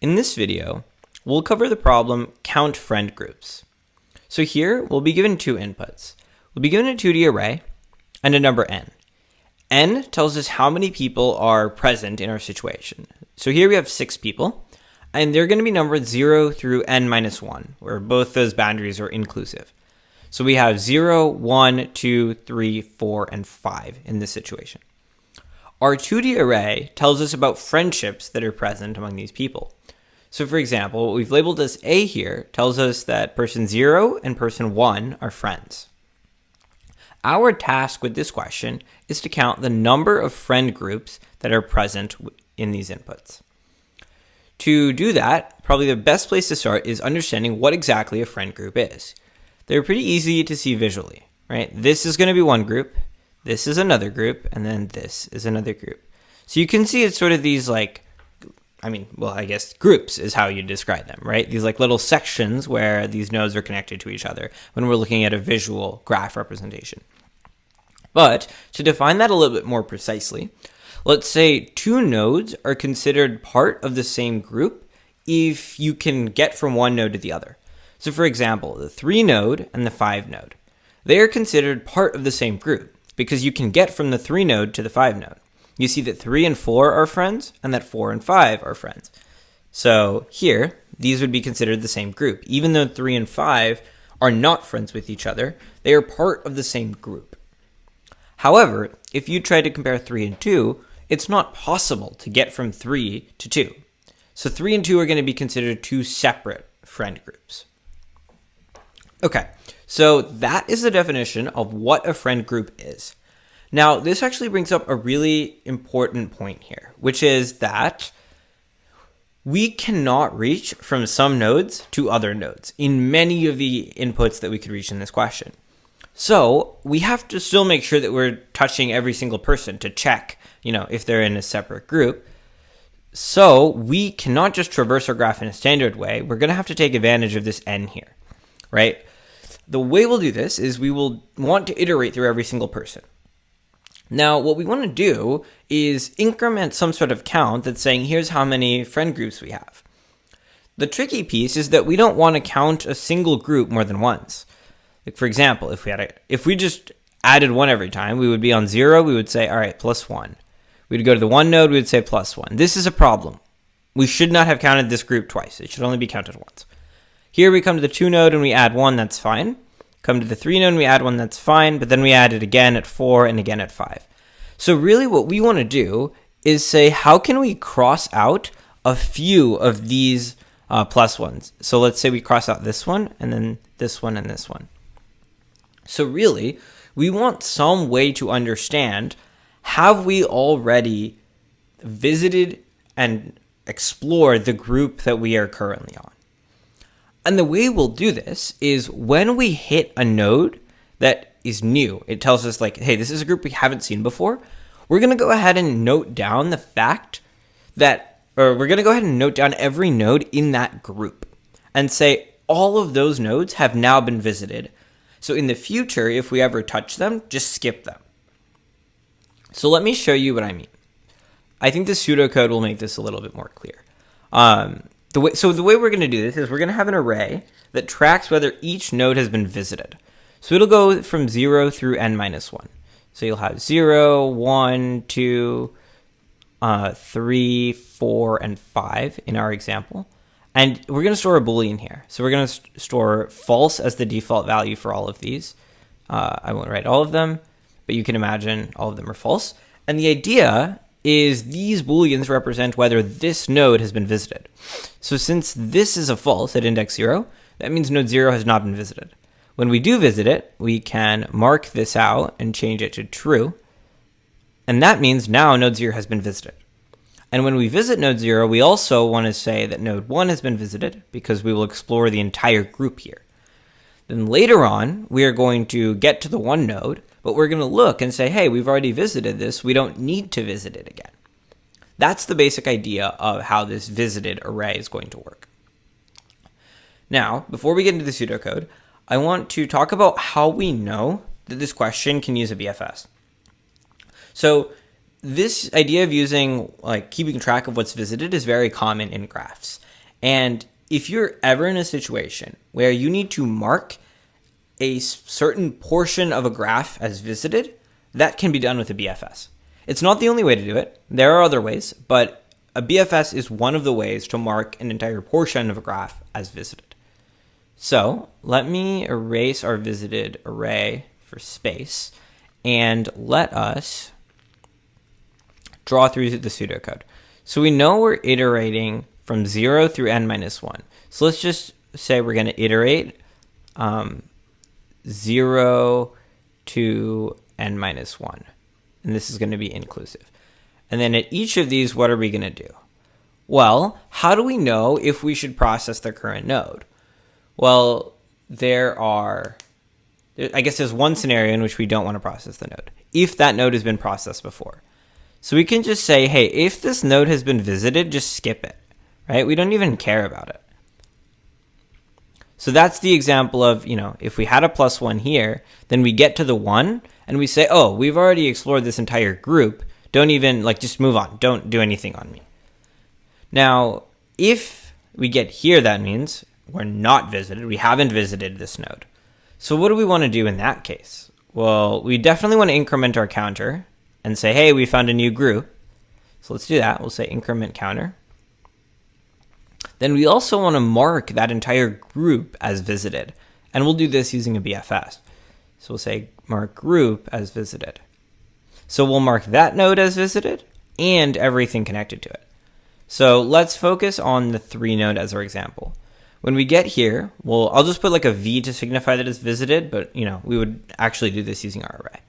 In this video, we'll cover the problem count friend groups. So here, we'll be given two inputs. We'll be given a 2D array and a number n. N tells us how many people are present in our situation. So here we have 6 people, and they're going to be numbered 0 through n minus 1, where both those boundaries are inclusive. So we have 0, 1, 2, 3, 4, and 5 in this situation. Our 2D array tells us about friendships that are present among these people. So for example, what we've labeled as A here tells us that person 0 and person 1 are friends. Our task with this question is to count the number of friend groups that are present in these inputs. To do that, probably the best place to start is understanding what exactly a friend group is. They're pretty easy to see visually, right? This is going to be one group, this is another group, and then this is another group. So you can see it's sort of these I guess groups is how you describe them, right? These like little sections where these nodes are connected to each other when we're looking at a visual graph representation. But to define that a little bit more precisely, let's say 2 nodes are considered part of the same group if you can get from one node to the other. So for example, the 3 node and the 5 node, they are considered part of the same group because you can get from the 3 node to the 5 node. You see that 3 and 4 are friends and that 4 and 5 are friends. So here, these would be considered the same group. Even though 3 and 5 are not friends with each other, they are part of the same group. However, if you try to compare 3 and 2, it's not possible to get from 3 to 2. So 3 and 2 are going to be considered 2 separate friend groups. Okay, so that is the definition of what a friend group is. Now, this actually brings up a really important point here, which is that we cannot reach from some nodes to other nodes in many of the inputs that we could reach in this question. So we have to still make sure that we're touching every single person to check, if they're in a separate group. So we cannot just traverse our graph in a standard way. We're going to have to take advantage of this n here, right? The way we'll do this is we will want to iterate through every single person. Now, what we want to do is increment some sort of count that's saying, here's how many friend groups we have. The tricky piece is that we don't want to count a single group more than once. Like for example, if we just added 1 every time, we would be on 0, we would say, all right, plus 1. We'd go to the 1 node, we would say plus 1. This is a problem. We should not have counted this group twice. It should only be counted once. Here we come to the 2 node and we add 1, that's fine. Come to the 3 node and we add 1, that's fine, but then we add it again at 4 and again at 5. So really what we want to do is say, how can we cross out a few of these plus ones? So let's say we cross out this one, and then this one, and this one. So really, we want some way to understand, have we already visited and explored the group that we are currently on? And the way we'll do this is when we hit a node that is new, it tells us like, hey, this is a group we haven't seen before. We're going to go ahead and note down the fact that, or we're going to go ahead and note down every node in that group and say all of those nodes have now been visited. So in the future, if we ever touch them, just skip them. So let me show you what I mean. I think the pseudocode will make this a little bit more clear. The way we're going to do this is we're going to have an array that tracks whether each node has been visited. So it'll go from 0 through n minus 1. So you'll have 0, 1, 2, 3, 4, and 5 in our example. And we're going to store a Boolean here. So we're going to store false as the default value for all of these. I won't write all of them, but you can imagine all of them are false. And the idea is these Booleans represent whether this node has been visited. So since this is a false at index 0, that means node 0 has not been visited. When we do visit it, we can mark this out and change it to true. And that means now node 0 has been visited. And when we visit node 0, we also want to say that node 1 has been visited because we will explore the entire group here. Then later on, we are going to get to the 1 node, but we're going to look and say, hey, we've already visited this. We don't need to visit it again. That's the basic idea of how this visited array is going to work. Now, before we get into the pseudocode, I want to talk about how we know that this question can use a BFS. So this idea of using like keeping track of what's visited is very common in graphs. And if you're ever in a situation where you need to mark a certain portion of a graph as visited, that can be done with a BFS. It's not the only way to do it. There are other ways, but a BFS is one of the ways to mark an entire portion of a graph as visited. So let me erase our visited array for space and let us draw through the pseudocode. So we know we're iterating from 0 through n minus 1. So let's just say we're going to iterate 0 to n minus 1. And this is going to be inclusive. And then at each of these, what are we going to do? Well, how do we know if we should process the current node? Well, I guess there's one scenario in which we don't want to process the node, if that node has been processed before. So we can just say, hey, if this node has been visited, just skip it, right? We don't even care about it. So that's the example of, if we had a +1 here, then we get to the 1 and we say, oh, we've already explored this entire group. Don't even, just move on. Don't do anything on me. Now, if we get here, that means we're not visited. We haven't visited this node. So what do we want to do in that case? Well, we definitely want to increment our counter and say, hey, we found a new group. So let's do that. We'll say increment counter. Then we also want to mark that entire group as visited. And we'll do this using a BFS. So we'll say mark group as visited. So we'll mark that node as visited and everything connected to it. So let's focus on the 3 node as our example. When we get here, I'll just put like a V to signify that it's visited, but we would actually do this using our array.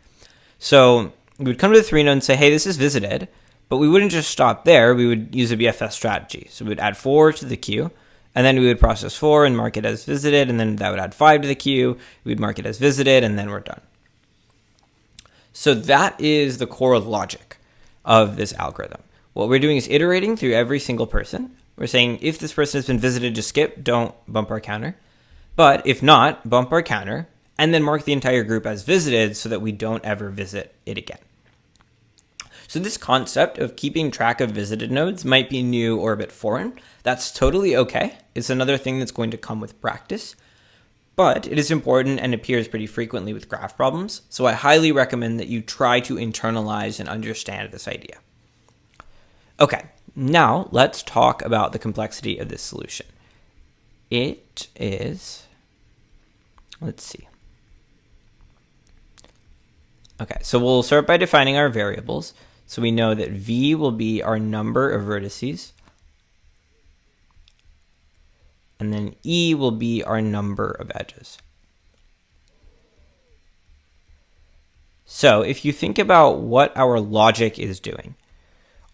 So we would come to the 3 node and say, hey, this is visited, but we wouldn't just stop there. We would use a BFS strategy. So we would add 4 to the queue, and then we would process 4 and mark it as visited, and then that would add 5 to the queue. We'd mark it as visited, and then we're done. So that is the core logic of this algorithm. What we're doing is iterating through every single person. We're saying if this person has been visited, just skip, don't bump our counter. But if not, bump our counter, and then mark the entire group as visited so that we don't ever visit it again. So this concept of keeping track of visited nodes might be new or a bit foreign. That's totally okay. It's another thing that's going to come with practice. But it is important and appears pretty frequently with graph problems. So I highly recommend that you try to internalize and understand this idea. Okay, now let's talk about the complexity of this solution. It is, let's see. Okay, so we'll start by defining our variables. So we know that V will be our number of vertices. And then E will be our number of edges. So if you think about what our logic is doing,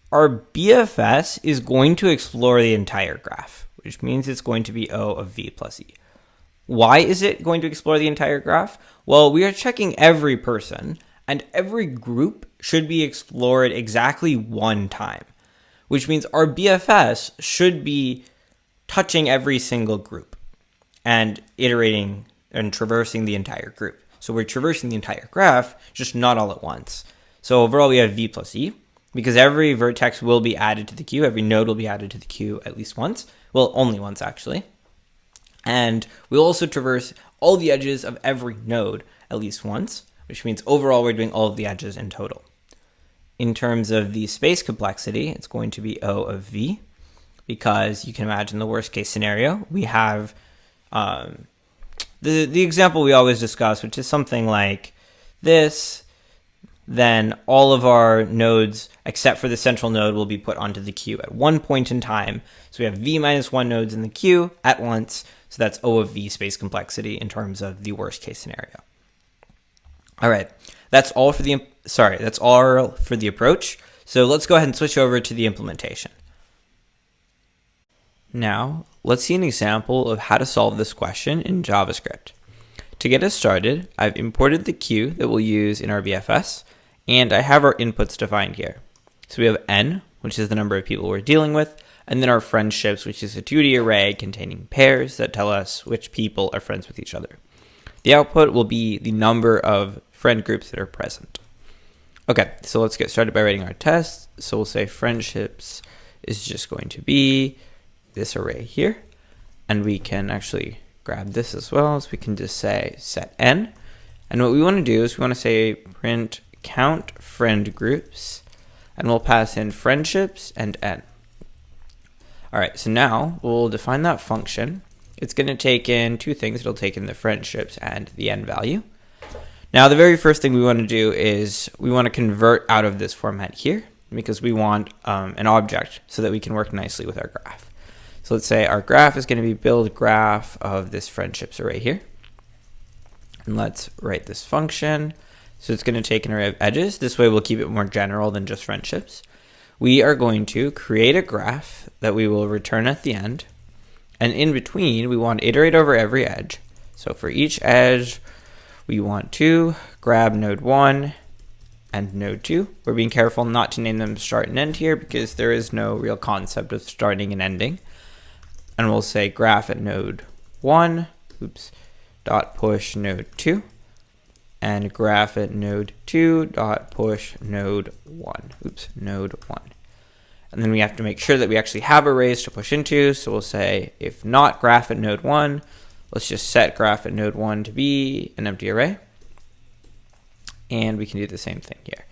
our BFS is going to explore the entire graph, which means it's going to be O of V plus E. Why is it going to explore the entire graph? Well, we are checking every person, and every group should be explored exactly one time, which means our BFS should be touching every single group and iterating and traversing the entire group. So we're traversing the entire graph, just not all at once. So overall, we have V plus E, because every vertex will be added to the queue. Every node will be added to the queue at least once. Well, only once, actually. And we'll also traverse all the edges of every node at least once, which means overall we're doing all of the edges in total. In terms of the space complexity, it's going to be O of V, because you can imagine the worst case scenario. We have the example we always discuss, which is something like this. Then all of our nodes, except for the central node, will be put onto the queue at one point in time. So we have V minus 1 nodes in the queue at once. So that's O of V space complexity in terms of the worst case scenario. All right, that's all for the approach. So let's go ahead and switch over to the implementation. Now, let's see an example of how to solve this question in JavaScript. To get us started, I've imported the queue that we'll use in our BFS, and I have our inputs defined here. So we have n, which is the number of people we're dealing with, and then our friendships, which is a 2D array containing pairs that tell us which people are friends with each other. The output will be the number of friend groups that are present. Okay, so let's get started by writing our test. So we'll say friendships is just going to be this array here. And we can actually grab this as well. So we can just say set n. And what we want to do is we want to say print count friend groups. And we'll pass in friendships and n. All right, so now we'll define that function. It's going to take in two things. It'll take in the friendships and the n value. Now, the very first thing we want to do is we want to convert out of this format here because we want an object so that we can work nicely with our graph. So let's say our graph is going to be build graph of this friendships array here. And let's write this function. So it's going to take an array of edges. This way we'll keep it more general than just friendships. We are going to create a graph that we will return at the end. And in between, we want to iterate over every edge. So for each edge, we want to grab node 1 and node 2. We're being careful not to name them start and end here because there is no real concept of starting and ending. And we'll say graph at node 1, dot push node 2, and graph at node 2 dot push node 1, node 1. And then we have to make sure that we actually have arrays to push into. So we'll say if not graph at node 1, let's just set graph at node 1 to be an empty array. And we can do the same thing here.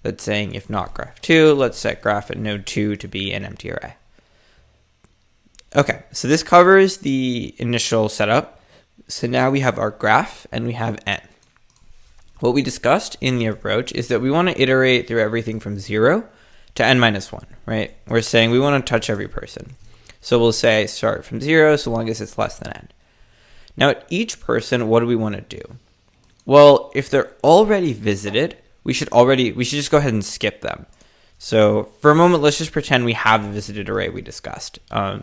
That's saying if not graph 2, let's set graph at node 2 to be an empty array. Okay, so this covers the initial setup. So now we have our graph and we have n. What we discussed in the approach is that we want to iterate through everything from 0 to n minus 1, right? We're saying we want to touch every person. So we'll say start from 0 so long as it's less than n. Now at each person, what do we want to do? Well, if they're already visited, we should just go ahead and skip them. So for a moment, let's just pretend we have the visited array we discussed.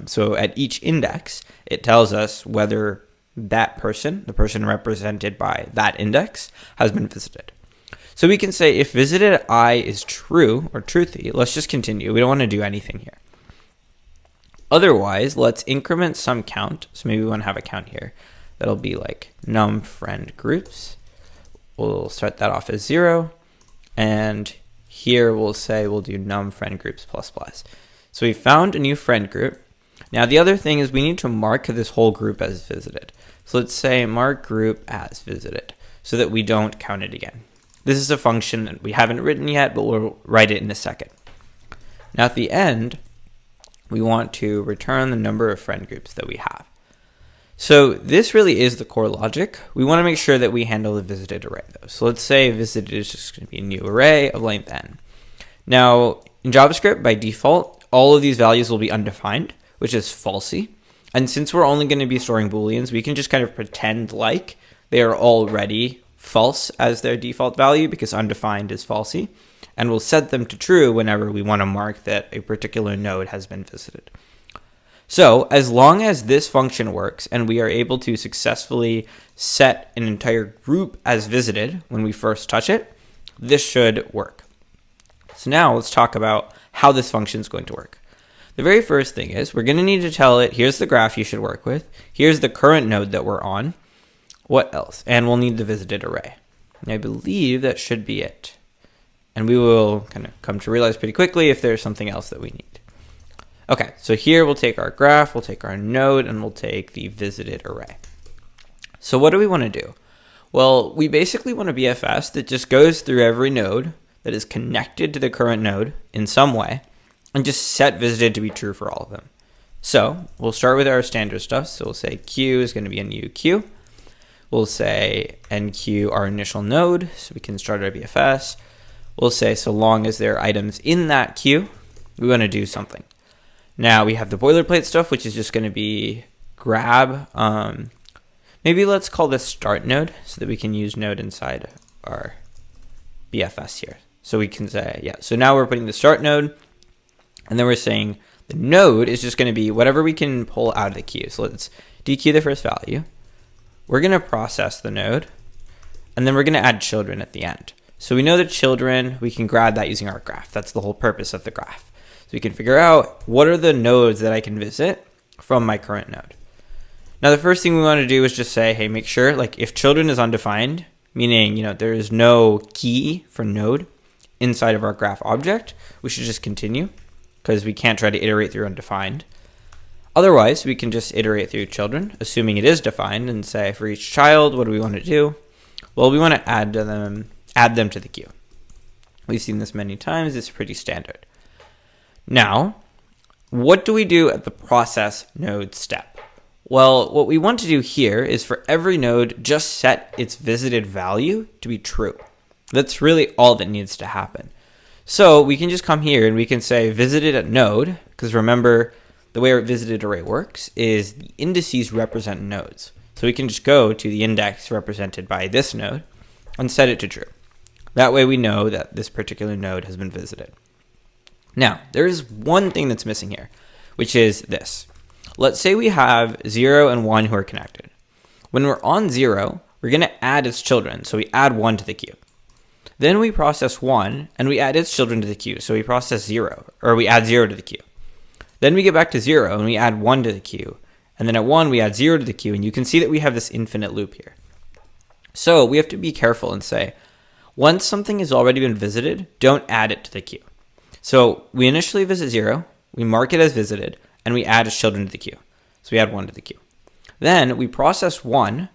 So at each index, it tells us whether that person, the person represented by that index, has been visited. So we can say if visited I is true or truthy, let's just continue. We don't want to do anything here. Otherwise, let's increment some count. So maybe we want to have a count here. That'll be like num friend groups. We'll start that off as 0. And here we'll say we'll do num friend groups plus plus. So we found a new friend group. Now the other thing is we need to mark this whole group as visited. So let's say mark group as visited so that we don't count it again. This is a function that we haven't written yet, but we'll write it in a second. Now at the end, we want to return the number of friend groups that we have. So this really is the core logic. We want to make sure that we handle the visited array though. So let's say visited is just going to be a new array of length n. Now in JavaScript, by default, all of these values will be undefined, which is falsy. And since we're only going to be storing Booleans, we can just kind of pretend like they are already false as their default value because undefined is falsy. And we'll set them to true whenever we want to mark that a particular node has been visited. So as long as this function works and we are able to successfully set an entire group as visited when we first touch it, this should work. So now let's talk about how this function is going to work. The very first thing is we're going to need to tell it, here's the graph you should work with. Here's the current node that we're on. What else? And we'll need the visited array. And I believe that should be it. And we will kind of come to realize pretty quickly if there's something else that we need. Okay, so here we'll take our graph, we'll take our node, and we'll take the visited array. So what do we want to do? Well, we basically want a BFS that just goes through every node that is connected to the current node in some way and just set visited to be true for all of them. So we'll start with our standard stuff. So we'll say Q is going to be a new queue. We'll say NQ our initial node, so we can start our BFS. We'll say so long as there are items in that queue, we want to do something. Now we have the boilerplate stuff, which is just going to be grab. Maybe let's call this start node so that we can use node inside our BFS here. So we can say, yeah, so now we're putting the start node, and then we're saying the node is just going to be whatever we can pull out of the queue. So let's dequeue the first value. We're going to process the node, and then we're going to add children at the end. So we know that children, we can grab that using our graph. That's the whole purpose of the graph. So we can figure out what are the nodes that I can visit from my current node. Now the first thing we want to do is just say, hey, make sure like if children is undefined, meaning there is no key for node inside of our graph object, we should just continue because we can't try to iterate through undefined. Otherwise, we can just iterate through children, assuming it is defined, and say for each child, what do we want to do? Well, we want to add them to the queue. We've seen this many times. It's pretty standard. Now, what do we do at the process node step? Well, what we want to do here is for every node, just set its visited value to be true. That's really all that needs to happen. So we can just come here and we can say visited at node, because remember, the way our visited array works is the indices represent nodes. So we can just go to the index represented by this node and set it to true. That way we know that this particular node has been visited. Now, there is one thing that's missing here, which is this. Let's say we have 0 and 1 who are connected. When we're on 0, we're going to add its children, so we add 1 to the queue. Then we process 1, and we add its children to the queue, so we process 0, or we add 0 to the queue. Then we get back to 0 and we add 1 to the queue. And then at 1, we add 0 to the queue. And you can see that we have this infinite loop here. So we have to be careful and say, once something has already been visited, don't add it to the queue. So we initially visit 0, we mark it as visited, and we add its children to the queue. So we add 1 to the queue. Then we process 1.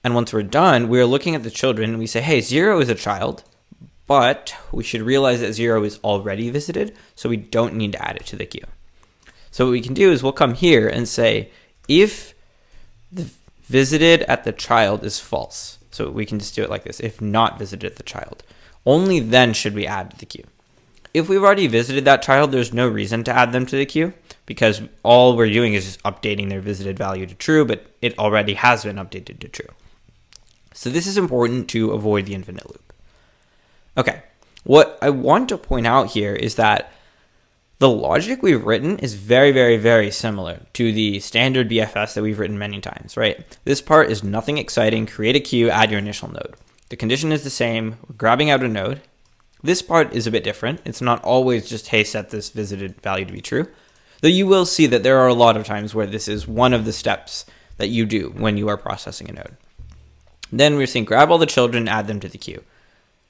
And once we're done, we're looking at the children and we say, hey, 0 is a child. But we should realize that 0 is already visited. So we don't need to add it to the queue. So what we can do is we'll come here and say, if the visited at the child is false, so we can just do it like this, if not visited at the child, only then should we add to the queue. If we've already visited that child, there's no reason to add them to the queue because all we're doing is just updating their visited value to true, but it already has been updated to true. So this is important to avoid the infinite loop. Okay, what I want to point out here is that the logic we've written is very, very, very similar to the standard BFS that we've written many times, right? This part is nothing exciting. Create a queue, add your initial node. The condition is the same. We're grabbing out a node. This part is a bit different. It's not always just, hey, set this visited value to be true. Though you will see that there are a lot of times where this is one of the steps that you do when you are processing a node. Then we're saying grab all the children, add them to the queue.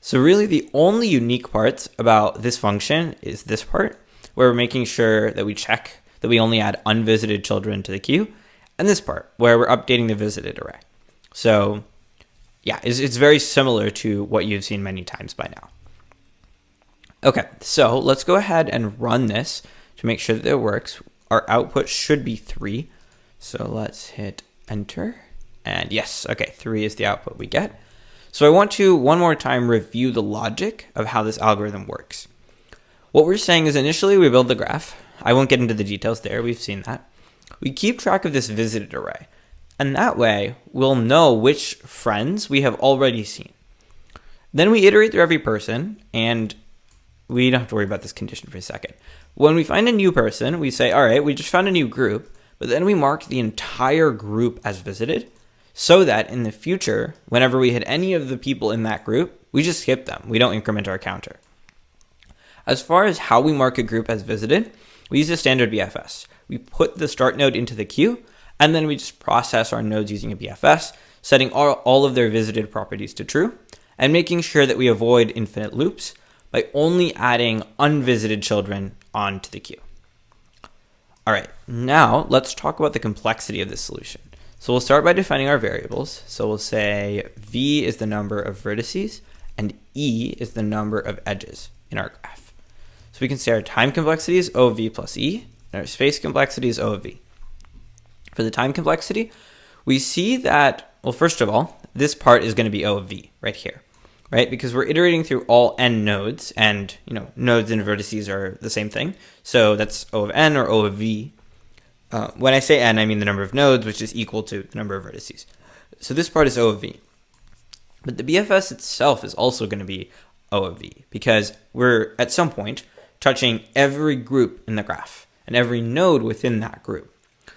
So really the only unique parts about this function is this part, where we're making sure that we check that we only add unvisited children to the queue, and this part, where we're updating the visited array. So yeah, it's very similar to what you've seen many times by now. Okay, so let's go ahead and run this to make sure that it works. Our output should be 3. So let's hit enter. And yes, okay, 3 is the output we get. So I want to one more time review the logic of how this algorithm works. What we're saying is initially we build the graph. I won't get into the details there. We've seen that. We keep track of this visited array. And that way we'll know which friends we have already seen. Then we iterate through every person, and we don't have to worry about this condition for a second. When we find a new person, we say, all right, we just found a new group, but then we mark the entire group as visited so that in the future, whenever we hit any of the people in that group, we just skip them. We don't increment our counter. As far as how we mark a group as visited, we use a standard BFS. We put the start node into the queue, and then we just process our nodes using a BFS, setting all of their visited properties to true, and making sure that we avoid infinite loops by only adding unvisited children onto the queue. All right, now let's talk about the complexity of this solution. So we'll start by defining our variables. So we'll say v is the number of vertices, and e is the number of edges in our graph. So we can say our time complexity is O of v plus e, and our space complexity is O of v. For the time complexity, we see that, well, first of all, this part is going to be O of v right here, right? Because we're iterating through all n nodes, and nodes and vertices are the same thing. So that's O of n or O of v. When I say n, I mean the number of nodes, which is equal to the number of vertices. So this part is O of v. But the BFS itself is also going to be O of v, because we're at some point touching every group in the graph and every node within that group,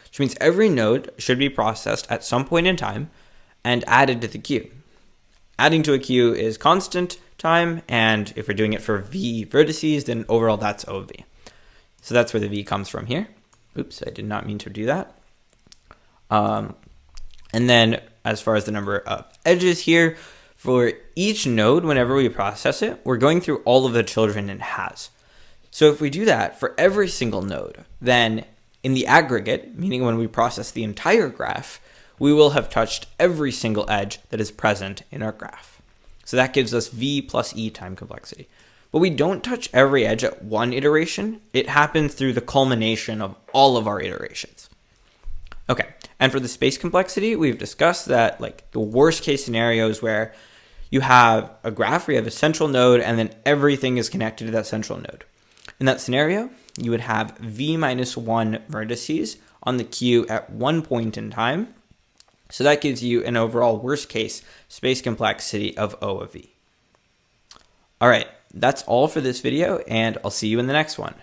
which means every node should be processed at some point in time and added to the queue. Adding to a queue is constant time, and if we're doing it for v vertices, then overall that's O of v. So that's where the v comes from here. Oops, I did not mean to do that. And then as far as the number of edges here, For each node, whenever we process it, we're going through all of the children it has. So if we do that for every single node, then in the aggregate, meaning when we process the entire graph, we will have touched every single edge that is present in our graph. So that gives us V plus E time complexity. But we don't touch every edge at one iteration. It happens through the culmination of all of our iterations. Okay, and for the space complexity, we've discussed that like the worst case scenarios where you have a graph where you have a central node and then everything is connected to that central node. In that scenario, you would have V minus 1 vertices on the queue at one point in time. So that gives you an overall worst case space complexity of O of V. All right, that's all for this video, and I'll see you in the next one.